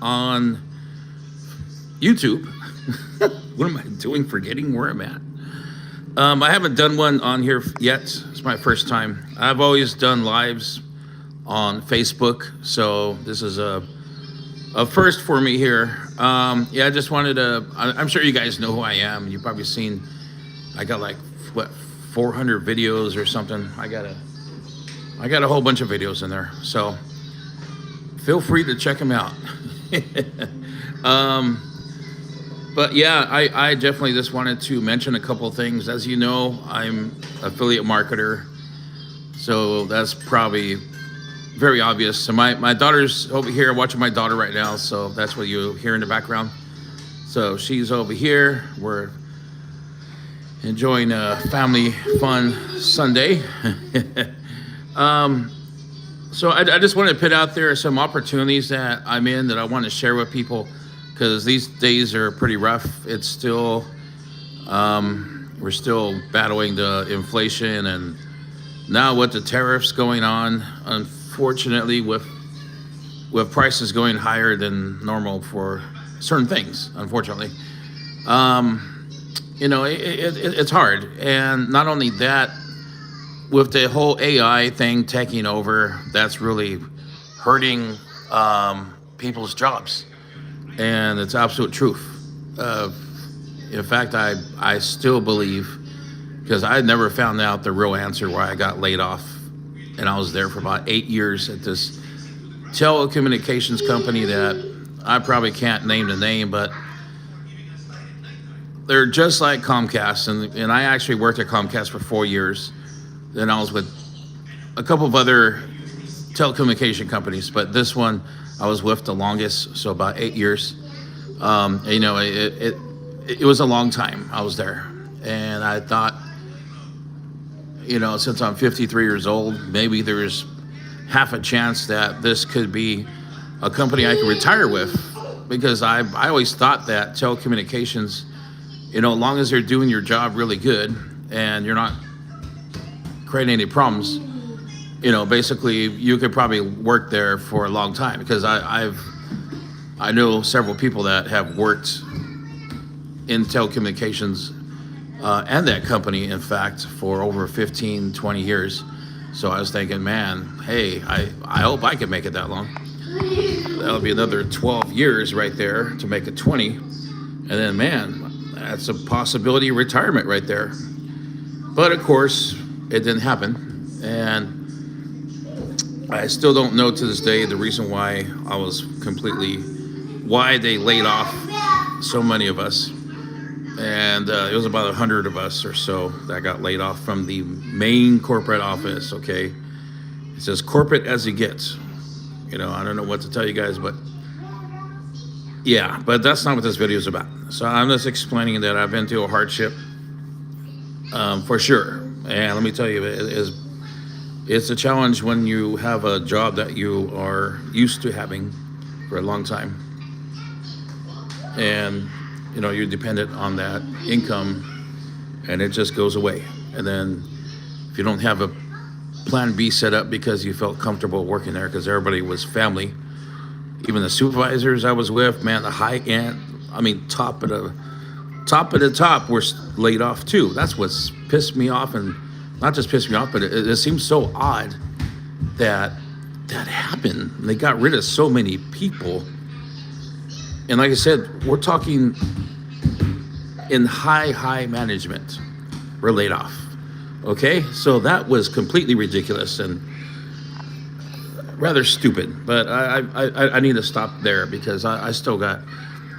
on YouTube. What am I doing forgetting where I'm at? I haven't done one on here yet. It's my first time. I've always done lives on Facebook, so this is a first for me here. Yeah, I just wanted to. I'm sure you guys know who I am. You've probably seen. I got like what 400 videos or something. I got a whole bunch of videos in there. So feel free to check them out. um, but yeah, I definitely just wanted to mention a couple of things. As you know, I'm affiliate marketer, so that's probably very obvious. So my daughter's over here watching my daughter right now, so that's what you hear in the background. So she's over here. We're enjoying a family fun Sunday. So I just want to put out there some opportunities that I'm in that I want to share with people because these days are pretty rough. It's still, we're still battling the inflation and now with the tariffs going on, unfortunately, with prices going higher than normal for certain things, unfortunately. It's hard. And not only that, with the whole AI thing taking over, that's really hurting people's jobs. And it's absolute truth. In fact, I still believe, because I never found out the real answer why I got laid off. And I was there for about 8 years at this telecommunications company that I probably can't name the name, but they're just like Comcast. And I actually worked at Comcast for 4 years. Then I was with a couple of other telecommunication companies, but this one I was with the longest, so about 8 years. It was a long time I was there, and I thought, since I'm 53 years old, maybe there's half a chance that this could be a company I could retire with, because I always thought that telecommunications, as long as they're doing your job really good and you're not creating any problems, basically you could probably work there for a long time, because I know several people that have worked in telecommunications and that company, in fact, for over 15, 20 years. So I was thinking, man, hey, I hope I can make it that long. That'll be another 12 years right there to make it 20. And then, man, that's a possibility of retirement right there. But of course, it didn't happen. And I still don't know to this day the reason why why they laid off so many of us. And it was about 100 of us or so that got laid off from the main corporate office, okay? It's as corporate as it gets. I don't know what to tell you guys, but yeah, but that's not what this video is about. So I'm just explaining that I've been through a hardship, for sure. And let me tell you, it's a challenge when you have a job that you are used to having for a long time. And, you're dependent on that income, and it just goes away. And then if you don't have a plan B set up because you felt comfortable working there, because everybody was family, even the supervisors I was with, man, the high end, top of the top were laid off too. That's what's pissed me off, and not just pissed me off, but it seems so odd that happened. They got rid of so many people. And like I said, we're talking in high management were laid off. Okay? So that was completely ridiculous and rather stupid. But I need to stop there, because I still got,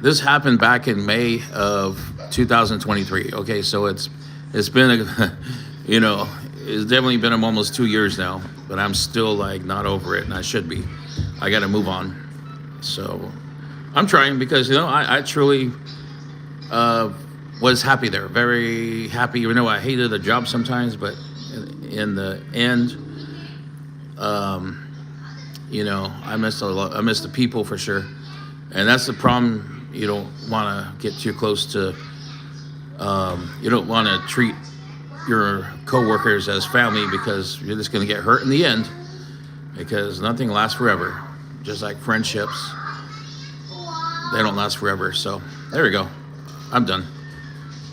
this happened back in May of 2023. Okay, so it's been it's definitely been almost 2 years now, but I'm still not over it, and I should be. I got to move on. So I'm trying, because I truly was happy there, very happy. Even though I hated the job sometimes, but in the end, I missed a lot. I missed the people for sure, and that's the problem. You don't want to get too close to. You don't want to treat your coworkers as family, because you're just going to get hurt in the end, because nothing lasts forever, just like friendships. they don't last forever. So there we go. I'm done.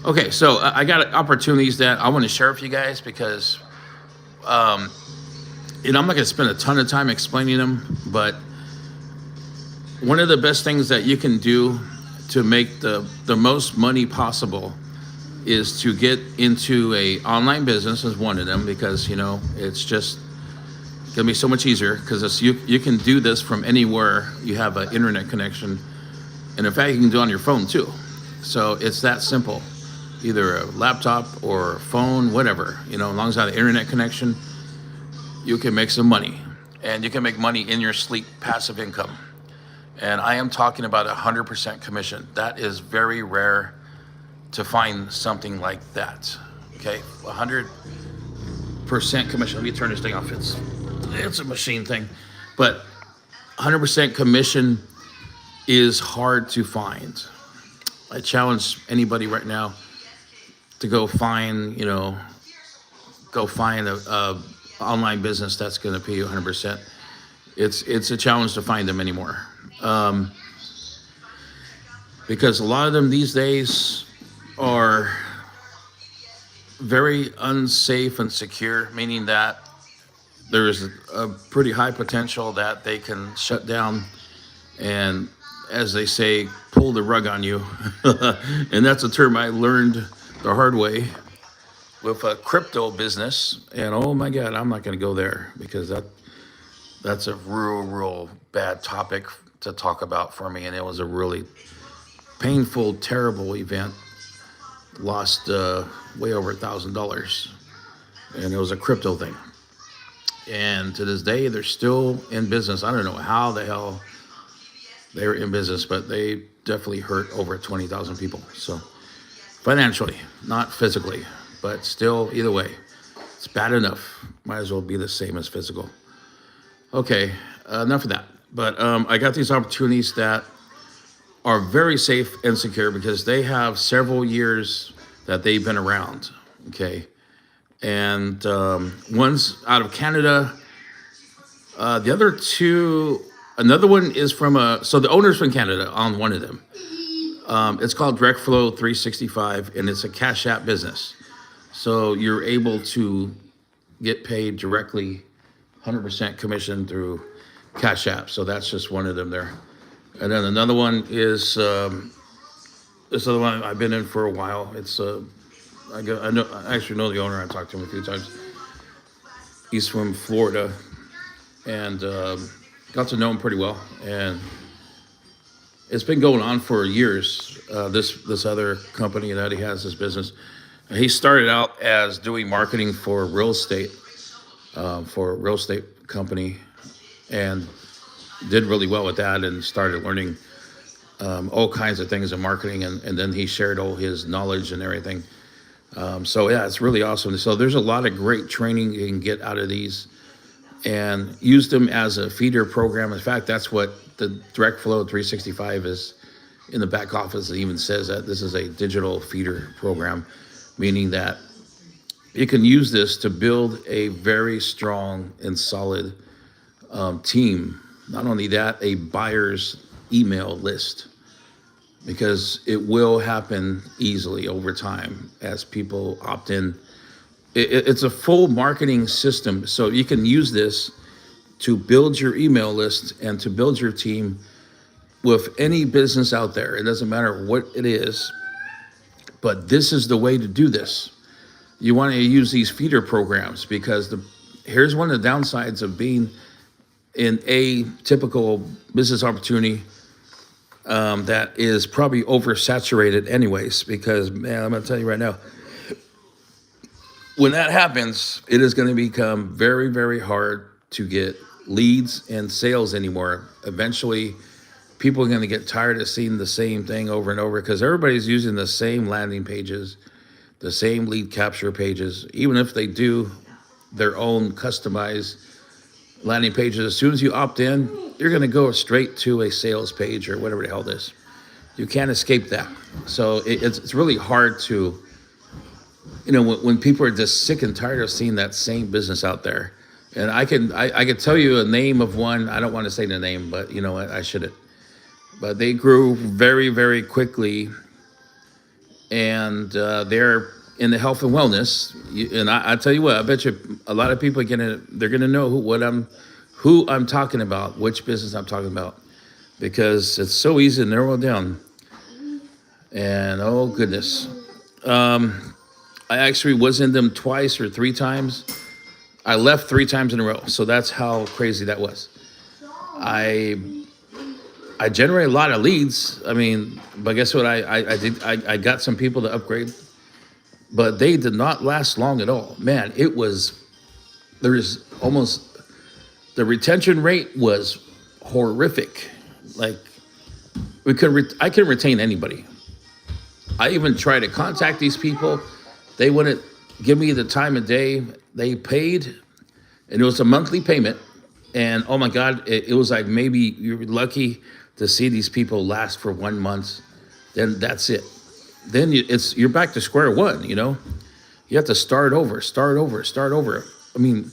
Okay, so I got opportunities that I want to share with you guys because, I'm not going to spend a ton of time explaining them, but one of the best things that you can do to make the most money possible is to get into a online business is one of them, because it's just gonna be so much easier because you can do this from anywhere you have an internet connection, and in fact you can do it on your phone too. So it's that simple, either a laptop or a phone, whatever, as long as you have an internet connection, you can make some money, and you can make money in your sleep, passive income. And I am talking about 100% commission. That is very rare to find something like that. Okay, 100% commission. Let me turn this thing off. It's a machine thing, but 100% commission is hard to find. I challenge anybody right now to go find a online business that's going to pay you 100%. It's a challenge to find them anymore. Because a lot of them these days are very unsafe and secure, meaning that there's a pretty high potential that they can shut down and, as they say, pull the rug on you. And that's a term I learned the hard way with a crypto business. And oh my God, I'm not going to go there because that's a real bad topic to talk about for me. And it was a really painful, terrible event. Lost way over $1,000, and it was a crypto thing. And to this day, they're still in business. I don't know how the hell they were in business, but they definitely hurt over 20,000 people. So financially, not physically, but still, either way, it's bad enough. Might as well be the same as physical. Okay, enough of that. But I got these opportunities that are very safe and secure because they have several years that they've been around, okay? And one's out of Canada. The other two, another one is so the owner's from Canada on one of them. It's called DirectFlow 365, and it's a Cash App business. So you're able to get paid directly, 100% commission through Cash App. So that's just one of them there. And then another one is this other one I've been in for a while. It's I actually know the owner. I talked to him a few times. He's from Florida, and got to know him pretty well. And it's been going on for years. This other company that he has, this business. He started out as doing marketing for real estate, for a real estate company, and did really well with that, and started learning all kinds of things in marketing, and then he shared all his knowledge and everything. So yeah, it's really awesome. So there's a lot of great training you can get out of these, and use them as a feeder program. In fact, that's what the DirectFlow 365 is in the back office. It even says that this is a digital feeder program, meaning that you can use this to build a very strong and solid team. Not only that, a buyer's email list, because it will happen easily over time as people opt in. It's a full marketing system, so you can use this to build your email list and to build your team with any business out there. It doesn't matter what it is, but this is the way to do this. You want to use these feeder programs because here's one of the downsides of being in a typical business opportunity that is probably oversaturated anyways, because man, I'm going to tell you right now, when that happens, it is going to become very, very hard to get leads and sales anymore. Eventually, people are going to get tired of seeing the same thing over and over because everybody's using the same landing pages, the same lead capture pages. Even if they do their own customized landing pages, as soon as you opt in, you're going to go straight to a sales page or whatever the hell it is. You can't escape that. So it's really hard to, when people are just sick and tired of seeing that same business out there. And I could tell you a name of one. I don't want to say the name, but I shouldn't. but they grew very, very quickly, and they're in the health and wellness. And I tell you what, I bet you a lot of people they're gonna know who I'm talking about, which business I'm talking about, because it's so easy to narrow it down. And oh goodness, I actually was in them twice or three times. I left three times in a row, so that's how crazy that was. I I generate a lot of leads. I mean, but guess what? I did. I got some people to upgrade, but they did not last long at all. Man, it was there's almost the retention rate was horrific. Like I couldn't retain anybody. I even tried to contact these people. They wouldn't give me the time of day. They paid, and it was a monthly payment. And oh my God, it was like maybe you're lucky to see these people last for 1 month. Then that's it. Then you're back to square one. You have to start over, start over, start over. I mean,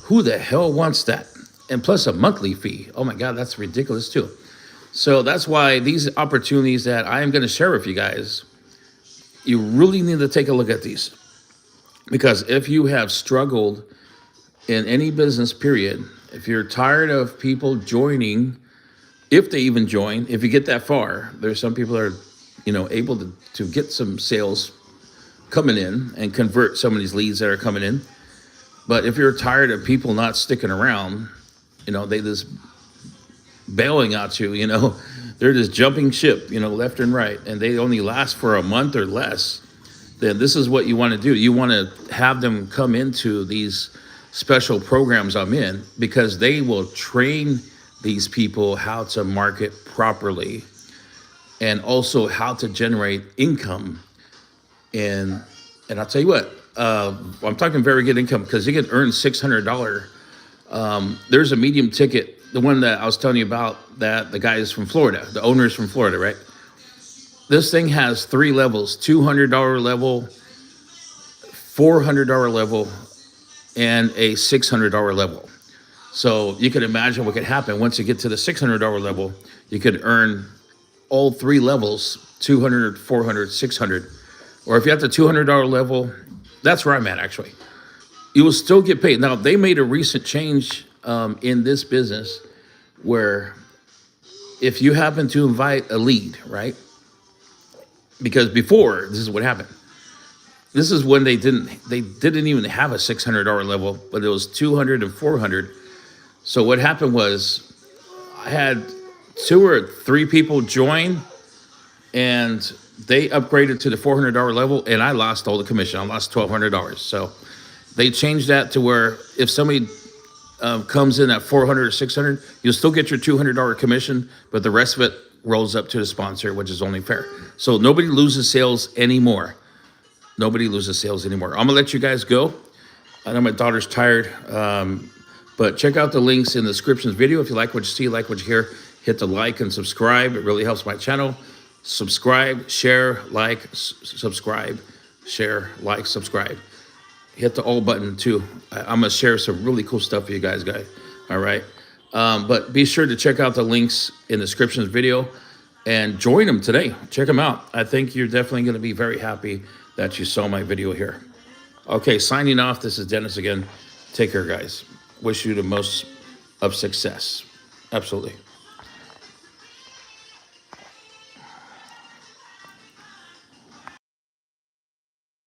who the hell wants that? And plus a monthly fee. Oh my God, that's ridiculous too. So that's why these opportunities that I am going to share with you guys, you really need to take a look at these. Because if you have struggled in any business period, if you're tired of people joining, if they even join, if you get that far, there's some people that are, able to get some sales coming in and convert some of these leads that are coming in. But if you're tired of people not sticking around, they just bailing out you, they're just jumping ship, left and right, and they only last for a month or less, then this is what you want to do. You want to have them come into these special programs I'm in, because they will train these people how to market properly and also how to generate income. And I'll tell you what, I'm talking very good income, because you can earn $600. There's a medium ticket, the one that I was telling you about, that the guy is from Florida, the owner is from Florida, right? This thing has 3 levels: $200 level, $400 level, and a $600 level. So you can imagine what could happen once you get to the $600 level. You could earn all 3 levels, 200, 400, 600. Or if you have the $200 level, that's where I'm at actually. You will still get paid. Now, they made a recent change in this business where if you happen to invite a lead, right? Because before, this is what happened. This is when they didn't even have a $600 level, but it was 200 and 400. So what happened was I had 2 or 3 people join, and they upgraded to the $400 level, and I lost all the commission. I lost $1,200. So they changed that to where if somebody comes in at 400 or 600, you'll still get your $200 commission, but the rest of it rolls up to the sponsor, which is only fair. So nobody loses sales anymore. Nobody loses sales anymore. I'm gonna let you guys go. I know my daughter's tired, but check out the links in the description video. If you like what you see, like what you hear, hit the like and subscribe. It really helps my channel. Subscribe, share, like, subscribe, share, like, subscribe. Hit the all button too. I'm gonna share some really cool stuff for you guys. All right. But be sure to check out the links in the description video and join them today. Check them out. I think you're definitely gonna be very happy that you saw my video here. Okay, signing off. This is Dennis again. Take care, guys. Wish you the most of success. Absolutely.